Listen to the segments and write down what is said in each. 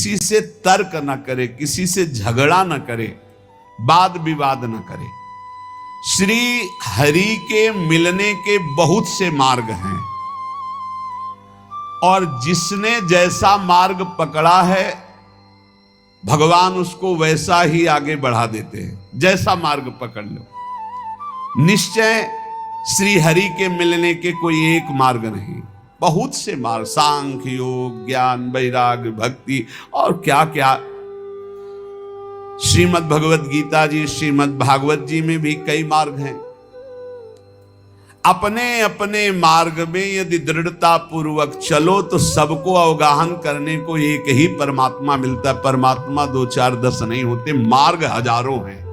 किसी से तर्क न करे, किसी से झगड़ा न करे, वाद विवाद न करे। श्री हरि के मिलने के बहुत से मार्ग हैं और जिसने जैसा मार्ग पकड़ा है भगवान उसको वैसा ही आगे बढ़ा देते हैं। जैसा मार्ग पकड़ लो, निश्चय श्री हरि के मिलने के कोई एक मार्ग नहीं, बहुत से मार्ग, सांख्य योग, ज्ञान, वैराग्य, भक्ति और क्या क्या। श्रीमद् भगवत गीता जी, श्रीमद् भागवत जी में भी कई मार्ग हैं। अपने अपने मार्ग में यदि दृढ़ता पूर्वक चलो तो सबको अवगाहन करने को एक ही परमात्मा मिलता है। परमात्मा 2 4 10 नहीं होते, मार्ग हजारों हैं।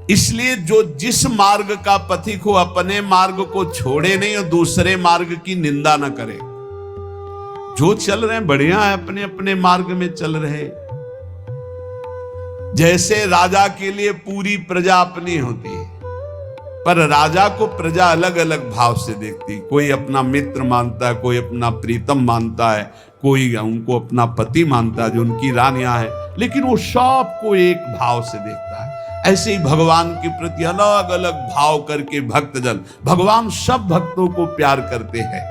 इसलिए जो जिस मार्ग का पथिक हो अपने मार्ग को छोड़े नहीं और दूसरे मार्ग की निंदा न करे। जो चल रहे हैं बढ़िया है, अपने अपने मार्ग में चल रहे। जैसे राजा के लिए पूरी प्रजा अपनी होती है, पर राजा को प्रजा अलग अलग भाव से देखती। कोई अपना मित्र मानता है, कोई अपना प्रीतम मानता है, कोई उनको अपना पति मानता है जो उनकी रानियां हैं, लेकिन वो सबको एक भाव से देखता है। ऐसे ही भगवान के प्रति अलग अलग भाव करके भक्तजन, भगवान सब भक्तों को प्यार करते हैं।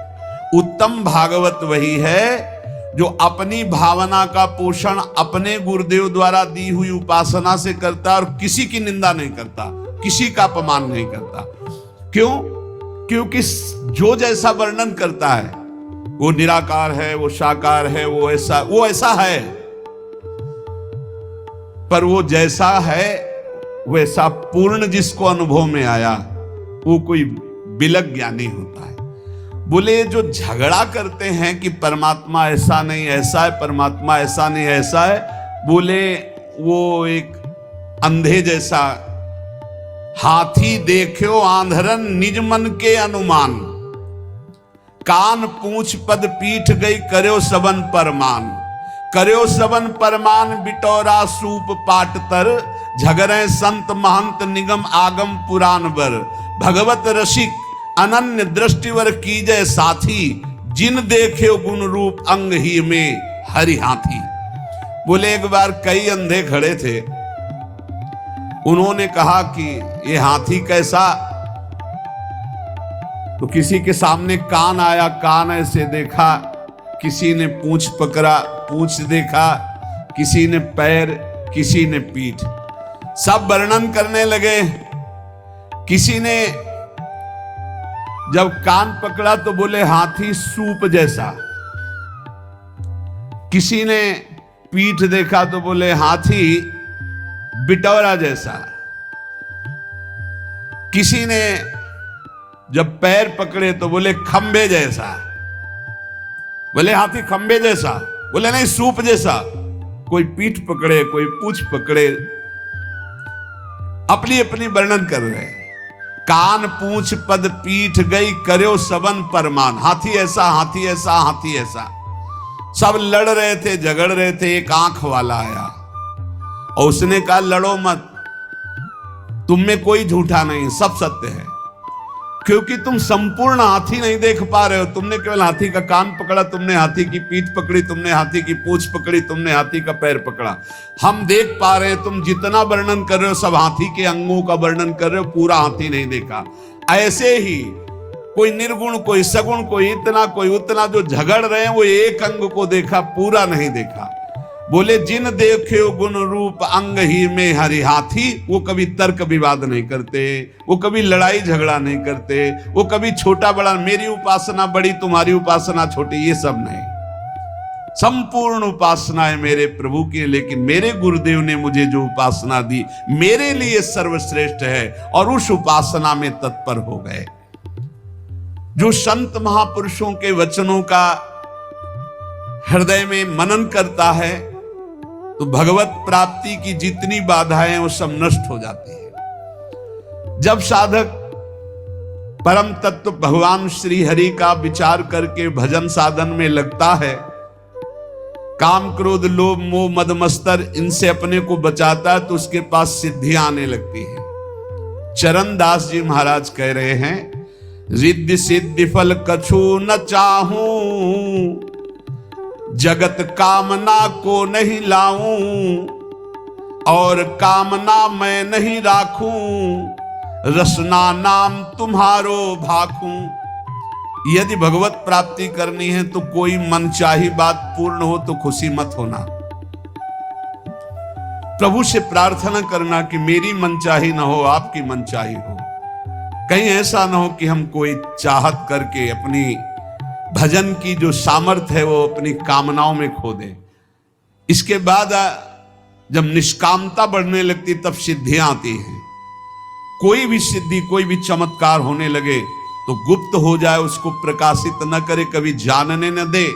उत्तम भागवत वही है जो अपनी भावना का पोषण अपने गुरुदेव द्वारा दी हुई उपासना से करता है और किसी की निंदा नहीं करता, किसी का अपमान नहीं करता। क्यों? क्योंकि जो जैसा वर्णन करता है वो निराकार है, वो साकार है, वो ऐसा है, पर वो जैसा है वैसा पूर्ण जिसको अनुभव में आया वो कोई बिलक ज्ञानी होता है। बोले जो झगड़ा करते हैं कि परमात्मा ऐसा नहीं ऐसा है, परमात्मा ऐसा नहीं ऐसा है, बोले वो एक अंधे जैसा। हाथी देखो आंधरन निज मन के अनुमान, कान पूंछ पद पीठ गई कर्यो सबन परमान। कर्यो सबन परमान बिटौरा सूप पाट तर, झगरे संत महंत निगम आगम पुराण बर। भगवत रसिक अनन्य दृष्टिवर कीजय साथी, जिन देखे गुण रूप अंग ही में हरि हाथी। बोले एक बार कई अंधे खड़े थे, उन्होंने कहा कि ये हाथी कैसा, तो किसी के सामने कान आया, कान ऐसे देखा, किसी ने पूंछ पकड़ा, पूंछ देखा, किसी ने पैर, किसी ने पीठ, सब वर्णन करने लगे। किसी ने जब कान पकड़ा तो बोले हाथी सूप जैसा, किसी ने पीठ देखा तो बोले हाथी बिटौरा जैसा, किसी ने जब पैर पकड़े तो बोले खंबे जैसा। बोले हाथी खंबे जैसा, बोले नहीं सूप जैसा। कोई पीठ पकड़े, कोई पूंछ पकड़े, अपनी अपनी वर्णन कर रहे हैं। कान पूंछ पद पीठ गई कर्यो सबन परमान। हाथी ऐसा, हाथी ऐसा, हाथी ऐसा, सब लड़ रहे थे, झगड़ रहे थे। एक आंख वाला आया और उसने कहा लड़ो मत, तुम में कोई झूठा नहीं, सब सत्य है, क्योंकि तुम संपूर्ण हाथी नहीं देख पा रहे हो। तुमने केवल हाथी का कान पकड़ा, तुमने हाथी की पीठ पकड़ी, तुमने हाथी की पूंछ पकड़ी, तुमने हाथी का पैर पकड़ा। हम देख पा रहे हैं, तुम जितना वर्णन कर रहे हो सब हाथी के अंगों का वर्णन कर रहे हो, पूरा हाथी नहीं देखा। ऐसे ही कोई निर्गुण, कोई सगुण, कोई इतना, कोई उतना, जो झगड़ रहे हैं वो एक अंग को देखा, पूरा नहीं देखा। बोले जिन देखे गुण रूप अंग ही में हरि हाथी, वो कभी तर्क विवाद नहीं करते, वो कभी लड़ाई झगड़ा नहीं करते, वो कभी छोटा बड़ा, मेरी उपासना बड़ी, तुम्हारी उपासना छोटी, ये सब नहीं। संपूर्ण उपासना है मेरे प्रभु की, लेकिन मेरे गुरुदेव ने मुझे जो उपासना दी मेरे लिए सर्वश्रेष्ठ है, और उस उपासना में तत्पर हो गए। जो संत महापुरुषों के वचनों का हृदय में मनन करता है तो भगवत प्राप्ति की जितनी बाधाएं वो सब नष्ट हो जाती है। जब साधक परम तत्व भगवान श्री हरि का विचार करके भजन साधन में लगता है, काम क्रोध लोभ मोह मद मत्सर इनसे अपने को बचाता है, तो उसके पास सिद्धियां आने लगती है। चरण दास जी महाराज कह रहे हैं, रिद्धि सिद्धि फल कछु न चाहूं, जगत कामना को नहीं लाऊं और कामना मैं नहीं राखूं, रसना नाम तुम्हारो भाखूं। यदि भगवत प्राप्ति करनी है तो कोई मनचाही बात पूर्ण हो तो खुशी मत होना। प्रभु से प्रार्थना करना कि मेरी मनचाही ना हो, आपकी मनचाही हो। कहीं ऐसा ना हो कि हम कोई चाहत करके अपनी भजन की जो सामर्थ्य है वो अपनी कामनाओं में खो दे। इसके बाद जब निष्कामता बढ़ने लगती तब सिद्धियां आती हैं। कोई भी सिद्धि, कोई भी चमत्कार होने लगे तो गुप्त हो जाए, उसको प्रकाशित न करे, कभी जानने न दे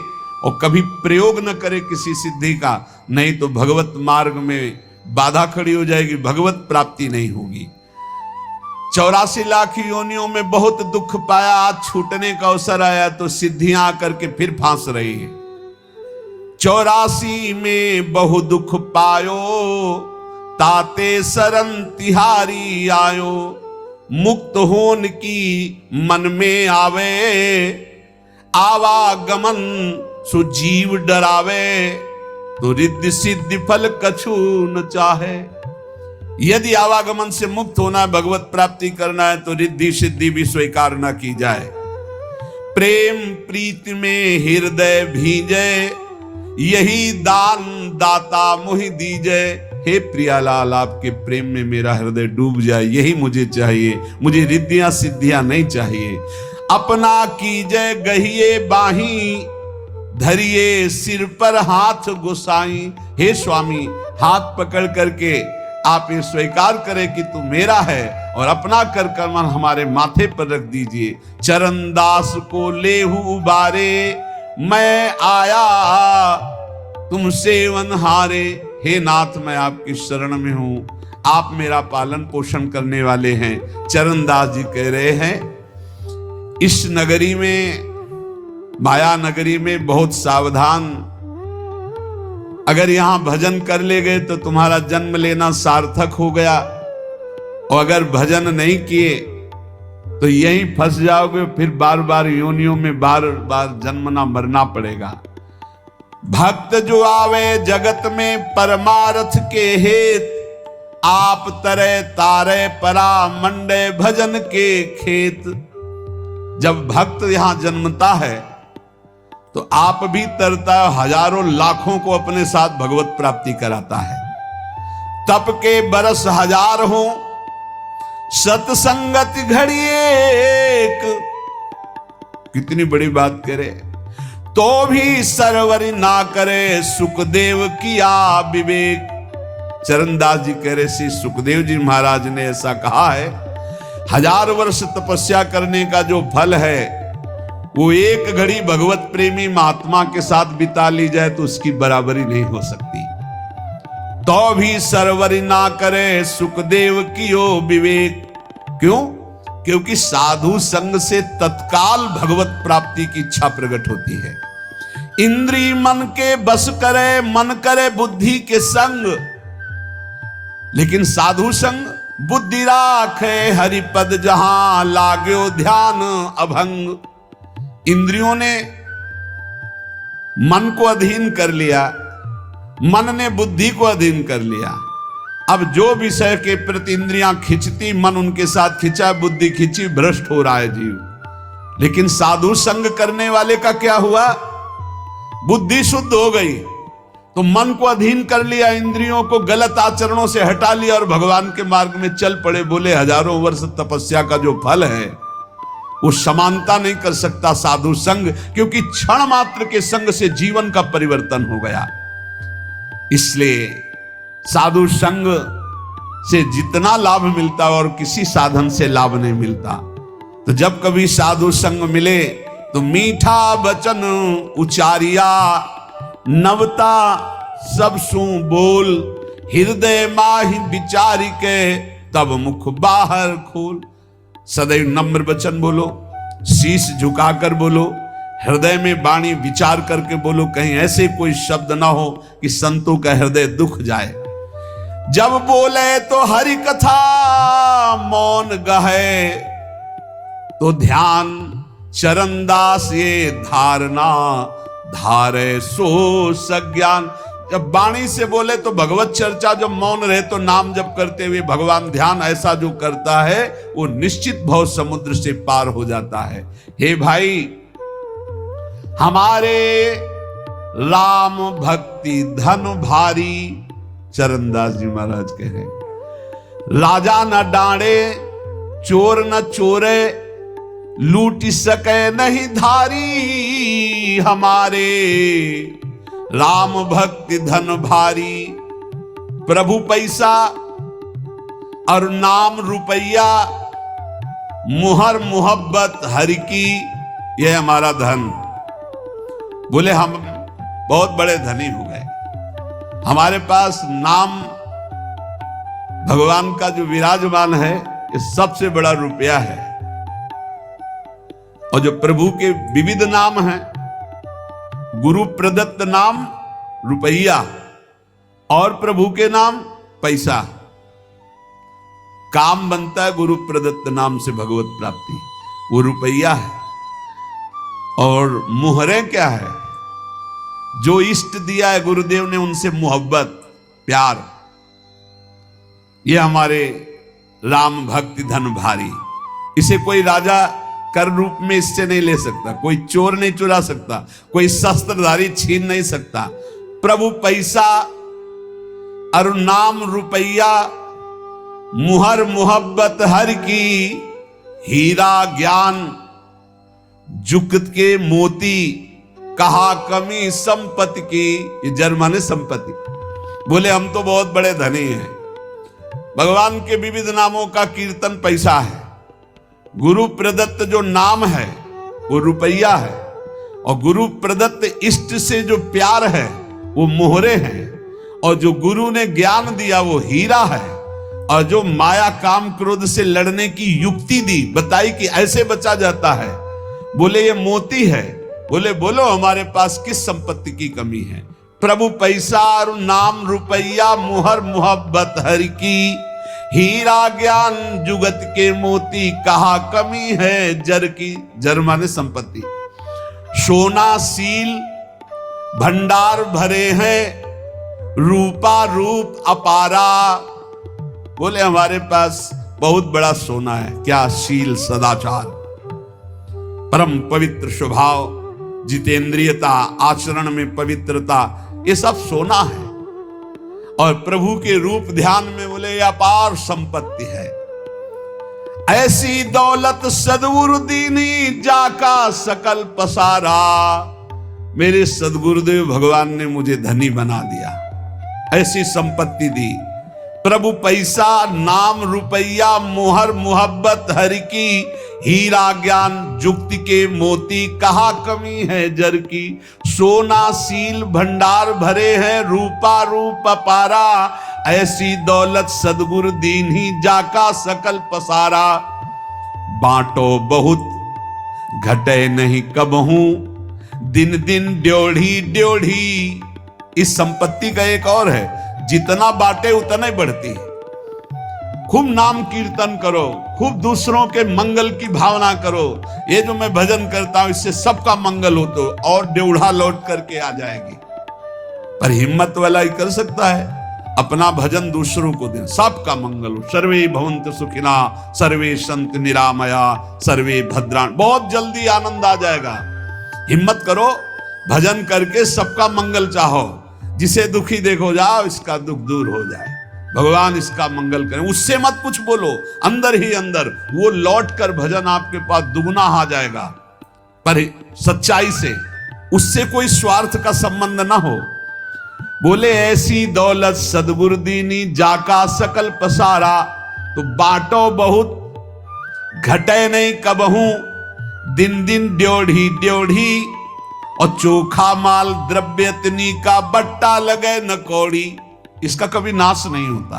और कभी प्रयोग न करे किसी सिद्धि का, नहीं तो भगवत मार्ग में बाधा खड़ी हो जाएगी, भगवत प्राप्ति नहीं होगी। 84 लाख योनियों में बहुत दुख पाया, आज छूटने का अवसर आया तो सिद्धियां आकर के फिर फांस रही है। 84 में बहु दुख पायो, ताते शरण तिहारी आयो। मुक्त होन की मन में आवे, आवागमन सुजीव डरावे। तो रिद्धि सिद्धि फल कछु न चाहे। यदि आवागमन से मुक्त होना है, भगवत प्राप्ति करना है, तो रिद्धि सिद्धि भी स्वीकार न की जाए। प्रेम प्रीति में हृदय भीजे, यही दान दाता मुहि दीजे। हे प्रियालाल, आपके प्रेम में मेरा हृदय डूब जाए, यही मुझे चाहिए। मुझे रिद्धियां सिद्धियां नहीं चाहिए। अपना कीजे गहिए बाही, धरिए सिर पर हाथ गोसाई। हे स्वामी, हाथ पकड़ करके आप ये स्वीकार करें कि तू मेरा है और अपना कर कर्मन हमारे माथे पर रख दीजिए। चरण दास को लेहु उबारे, मैं आया तुम सेवन हारे। हे नाथ, मैं आपकी शरण में हूं, आप मेरा पालन पोषण करने वाले हैं। चरणदास जी कह रहे हैं इस नगरी में, माया नगरी में बहुत सावधान। अगर यहां भजन कर ले गए तो तुम्हारा जन्म लेना सार्थक हो गया, और अगर भजन नहीं किए तो यहीं फंस जाओगे, फिर बार बार योनियों में बार बार जन्मना मरना पड़ेगा। भक्त जो आवे जगत में परमार्थ के हेत, आप तरे तारे परा मंडे भजन के खेत। जब भक्त यहां जन्मता है तो आप भी तरता है, हजारों लाखों को अपने साथ भगवत प्राप्ति कराता है। तप के बरस हजार हो, सत्संगत घड़ी एक। कितनी बड़ी बात करे तो भी सरवरी ना करे, सुखदेव किया विवेक। चरणदास जी कह रहे, श्री सुखदेव जी महाराज ने ऐसा कहा है, 1000 वर्ष तपस्या करने का जो फल है वो एक घड़ी भगवत प्रेमी महात्मा के साथ बिता ली जाए तो उसकी बराबरी नहीं हो सकती। तो भी सरवरी ना करे, सुखदेव कियो विवेक। क्यों? क्योंकि साधु संग से तत्काल भगवत प्राप्ति की इच्छा प्रकट होती है। इंद्री मन के बस करे, मन करे बुद्धि के संग। लेकिन साधु संग बुद्धि राखे, हरिपद जहां लाग्यो ध्यान अभंग। इंद्रियों ने मन को अधीन कर लिया, मन ने बुद्धि को अधीन कर लिया। अब जो विषय के प्रति इंद्रियां खिंचती, मन उनके साथ खिंचा, बुद्धि खिंची, भ्रष्ट हो रहा है जीव। लेकिन साधु संग करने वाले का क्या हुआ? बुद्धि शुद्ध हो गई तो मन को अधीन कर लिया, इंद्रियों को गलत आचरणों से हटा लिया और भगवान के मार्ग में चल पड़े। बोले 1000 वर्ष तपस्या का जो फल है वो समानता नहीं कर सकता साधु संग, क्योंकि क्षण मात्र के संग से जीवन का परिवर्तन हो गया। इसलिए साधु संग से जितना लाभ मिलता और किसी साधन से लाभ नहीं मिलता। तो जब कभी साधु संग मिले तो मीठा वचन उचारिया, नवता सब सु बोल। हृदय माहि विचारी के, तब मुख बाहर खोल। सदैव नम्र वचन बोलो, शीश झुकाकर बोलो, हृदय में वाणी विचार करके बोलो। कहीं ऐसे कोई शब्द ना हो कि संतों का हृदय दुख जाए। जब बोले तो हरि कथा मौन गहे, तो ध्यान चरणदास ये धारणा धारे सो सज्ञान। जब वाणी से बोले तो भगवत चर्चा, जब मौन रहे तो नाम जप करते हुए भगवान ध्यान, ऐसा जो करता है वो निश्चित भव समुद्र से पार हो जाता है। हे भाई, हमारे राम भक्ति धन भारी, चरणदास जी महाराज कहे, राजा न डांडे चोर न चोरे, लूट सके नहीं धारी, हमारे राम भक्ति धन भारी। प्रभु पैसा और नाम रुपया, मुहर मोहब्बत हरि की, यह हमारा धन। बोले हम बहुत बड़े धनी हो गए, हमारे पास नाम भगवान का जो विराजमान है ये सबसे बड़ा रुपया है। और जो प्रभु के विविध नाम हैं, गुरु प्रदत्त नाम रुपया और प्रभु के नाम पैसा। काम बनता है गुरु प्रदत्त नाम से भगवत प्राप्ति, वो रुपया है। और मुहरें क्या है? जो इष्ट दिया है गुरुदेव ने उनसे मोहब्बत प्यार, ये हमारे राम भक्ति धन भारी। इसे कोई राजा कर रूप में इससे नहीं ले सकता, कोई चोर नहीं चुरा सकता, कोई शस्त्रधारी छीन नहीं सकता। प्रभु पैसा और नाम रुपया, मुहर मोहब्बत हर की, हीरा ज्ञान जुगत के मोती, कहा कमी संपत्ति की। ये जर्मन है संपत्ति। बोले हम तो बहुत बड़े धनी हैं। भगवान के विविध नामों का कीर्तन पैसा है, गुरु प्रदत्त जो नाम है वो रुपया है, और गुरु प्रदत्त इष्ट से जो प्यार है वो मोहरे हैं, और जो गुरु ने ज्ञान दिया वो हीरा है, और जो माया काम क्रोध से लड़ने की युक्ति दी, बताई कि ऐसे बचा जाता है, बोले ये मोती है। बोले बोलो हमारे पास किस संपत्ति की कमी है? प्रभु पैसा और नाम रुपया, मुहर मोहब्बत हर की, हीरा ज्ञान जुगत के मोती, कहा कमी है जर की। जर माने संपत्ति। सोना सील भंडार भरे हैं, रूपा रूप अपारा। बोले हमारे पास बहुत बड़ा सोना है। क्या? शील, सदाचार, परम पवित्र स्वभाव, जितेंद्रियता, आचरण में पवित्रता, ये सब सोना है। और प्रभु के रूप ध्यान में बोले अपार संपत्ति है। ऐसी दौलत सदगुरु दीनी, जाका सकल पसारा। मेरे सदगुरुदेव भगवान ने मुझे धनी बना दिया, ऐसी संपत्ति दी। प्रभु पैसा नाम रुपया, मोहर मोहब्बत हरि की, हीरा ज्ञान जुक्ति के मोती, कहा कमी है जर की। सोना सील भंडार भरे हैं, रूपा रूप अपारा। ऐसी दौलत सदगुरु दीन ही, जाका सकल पसारा। बांटो बहुत घटे नहीं कबहू, दिन दिन ड्योढ़ी ड्योढ़ी। इस संपत्ति का एक और है, जितना बांटे उतना ही बढ़ती। खूब नाम कीर्तन करो, खूब दूसरों के मंगल की भावना करो। ये जो मैं भजन करता हूं इससे सबका मंगल हो, तो और ड्योढ़ा लौट करके आ जाएगी। पर हिम्मत वाला ही कर सकता है, अपना भजन दूसरों को दे, सबका मंगल हो। सर्वे भवन्तु सुखिना, सर्वे सन्तु निरामया, सर्वे भद्राणि। बहुत जल्दी आनंद आ जाएगा। हिम्मत करो, भजन करके सबका मंगल चाहो। जिसे दुखी देखो, जाओ इसका दुख दूर हो जाए, भगवान इसका मंगल करें। उससे मत कुछ बोलो, अंदर ही अंदर वो लौट कर भजन आपके पास दुगना आ जाएगा, पर सच्चाई से। उससे कोई स्वार्थ का संबंध ना हो। बोले ऐसी दौलत सदगुरु दीनी, जाका सकल पसारा। तो बांटो बहुत घटे नहीं कबहू, दिन दिन ड्योढ़ी ड्योढ़ी। और चोखा माल द्रव्यतनी का, बट्टा लगे न कौड़ी। इसका कभी नाश नहीं होता।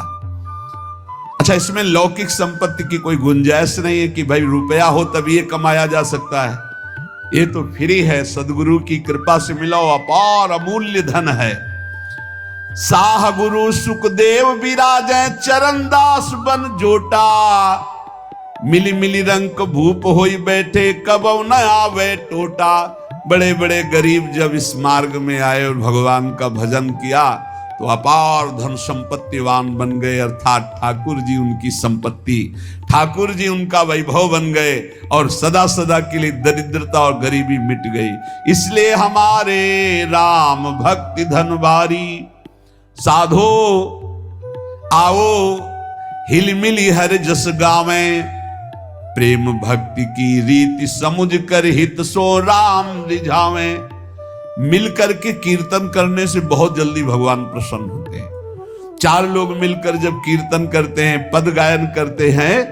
अच्छा, इसमें लौकिक संपत्ति की कोई गुंजाइश नहीं है कि भाई रुपया हो तब ये कमाया जा सकता है। ये तो फ्री है, सदगुरु की कृपा से मिला हुआ अपार अमूल्य धन है। साह गुरु सुखदेव विराजे, चरणदास बन जोटा। मिली मिली रंग भूप होई बैठे, कबौ न आवे टोटा। बड़े बड़े गरीब जब इस मार्ग में आए और भगवान का भजन किया तो अपार धन संपत्तिवान बन गए, अर्थात ठाकुर जी उनकी संपत्ति, ठाकुर जी उनका वैभव बन गए और सदा सदा के लिए दरिद्रता और गरीबी मिट गई। इसलिए हमारे राम भक्ति धन बारी, साधो आओ हिलमिली हर जस गावे, प्रेम भक्ति की रीति समुझ कर हित सो राम रिझावे। मिलकर के कीर्तन करने से बहुत जल्दी भगवान प्रसन्न होते हैं। चार लोग मिलकर जब कीर्तन करते हैं, पद गायन करते हैं,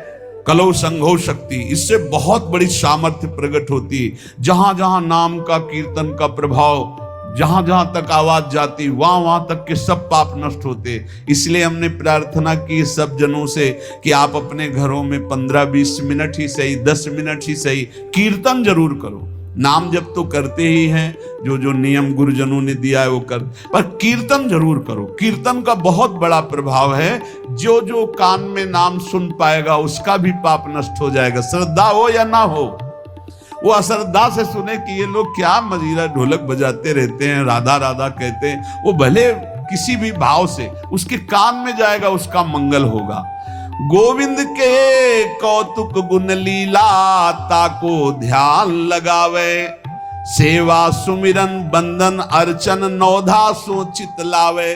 कलौ संघो शक्ति, इससे बहुत बड़ी सामर्थ्य प्रकट होती है। जहां जहां नाम का कीर्तन का प्रभाव, जहां जहां तक आवाज जाती, वहां वहां तक के सब पाप नष्ट होते। इसलिए हमने प्रार्थना की सब जनों से कि आप अपने घरों में 15-20 मिनट ही सही, 10 मिनट ही सही, कीर्तन जरूर करो। नाम जब तो करते ही हैं, जो जो नियम गुरुजनों ने दिया है वो कर, पर कीर्तन जरूर करो। कीर्तन का बहुत बड़ा प्रभाव है। जो जो कान में नाम सुन पाएगा उसका भी पाप नष्ट हो जाएगा, श्रद्धा हो या ना हो। वो अश्रद्धा से सुने कि ये लोग क्या मजीरा ढोलक बजाते रहते हैं, राधा राधा कहते हैं, वो भले किसी भी भाव से उसके कान में जाएगा, उसका मंगल होगा। गोविंद के कौतुक गुण लीला ताको ध्यान लगावे, सेवा सुमिरन बंदन अर्चन नौधा सो चित लावे।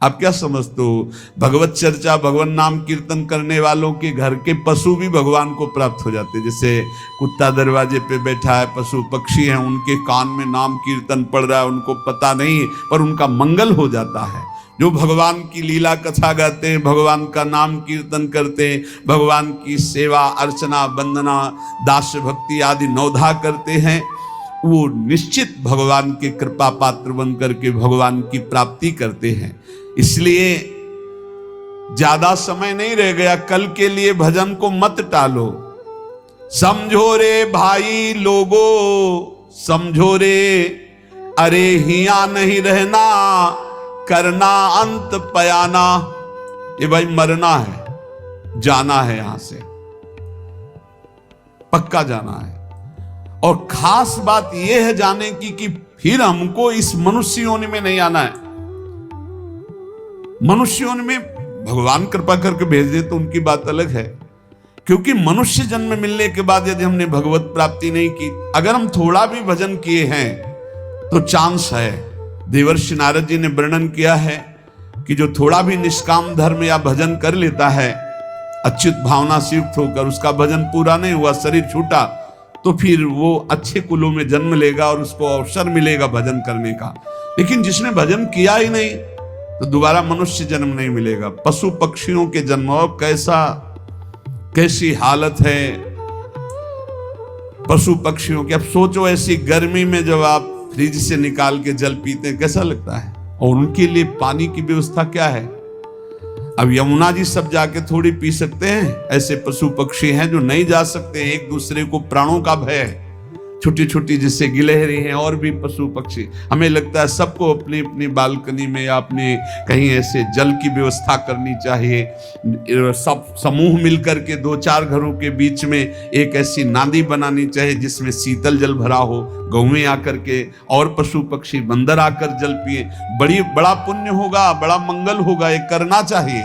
आप क्या समझते हो? भगवत चर्चा, भगवान नाम कीर्तन करने वालों के घर के पशु भी भगवान को प्राप्त हो जाते। जैसे कुत्ता दरवाजे पे बैठा है, पशु पक्षी हैं, उनके कान में नाम कीर्तन पड़ रहा है, उनको पता नहीं, पर उनका मंगल हो जाता है। जो भगवान की लीला कथा गाते हैं, भगवान का नाम कीर्तन करते हैं, भगवान की सेवा अर्चना वंदना दास्य भक्ति आदि नौधा करते हैं, वो निश्चित भगवान के कृपा पात्र बन करके भगवान की प्राप्ति करते हैं। इसलिए ज्यादा समय नहीं रह गया, कल के लिए भजन को मत टालो। समझो रे भाई लोगो, समझो रे, अरे हिया नहीं रहना, करना अंत पयाना। ये भाई मरना है, जाना है, यहां से पक्का जाना है। और खास बात यह है जाने की कि फिर हमको इस मनुष्य योनि में नहीं आना है। मनुष्य योनि में भगवान कृपा करके भेज दे तो उनकी बात अलग है, क्योंकि मनुष्य जन्म मिलने के बाद यदि हमने भगवत प्राप्ति नहीं की, अगर हम थोड़ा भी भजन किए हैं तो चांस है। देवर्षि नारद जी ने वर्णन किया है कि जो थोड़ा भी निष्काम धर्म या भजन कर लेता है, अच्युत भावना से युक्त होकर, उसका भजन पूरा नहीं हुआ, शरीर छूटा, तो फिर वो अच्छे कुलों में जन्म लेगा और उसको अवसर मिलेगा भजन करने का। लेकिन जिसने भजन किया ही नहीं तो दोबारा मनुष्य जन्म नहीं मिलेगा। पशु पक्षियों के जन्म, कैसी हालत है पशु पक्षियों की। अब सोचो ऐसी गर्मी में जब आप फ्रिज से निकाल के जल पीते हैं, कैसा लगता है? और उनके लिए पानी की व्यवस्था क्या है? अब यमुना जी सब जाके थोड़ी पी सकते हैं। ऐसे पशु पक्षी हैं जो नहीं जा सकते, एक दूसरे को प्राणों का भय है। छोटी छोटी जैसे गिलहरी हैं और भी पशु पक्षी, हमें लगता है सबको अपनी अपनी बालकनी में या अपने कहीं ऐसे जल की व्यवस्था करनी चाहिए। सब समूह मिलकर के 2-4 घरों के बीच में एक ऐसी नाली बनानी चाहिए जिसमें शीतल जल भरा हो, गौएं आकर के और पशु पक्षी बंदर आकर जल पिए। बड़ा पुण्य होगा, बड़ा मंगल होगा, ये करना चाहिए।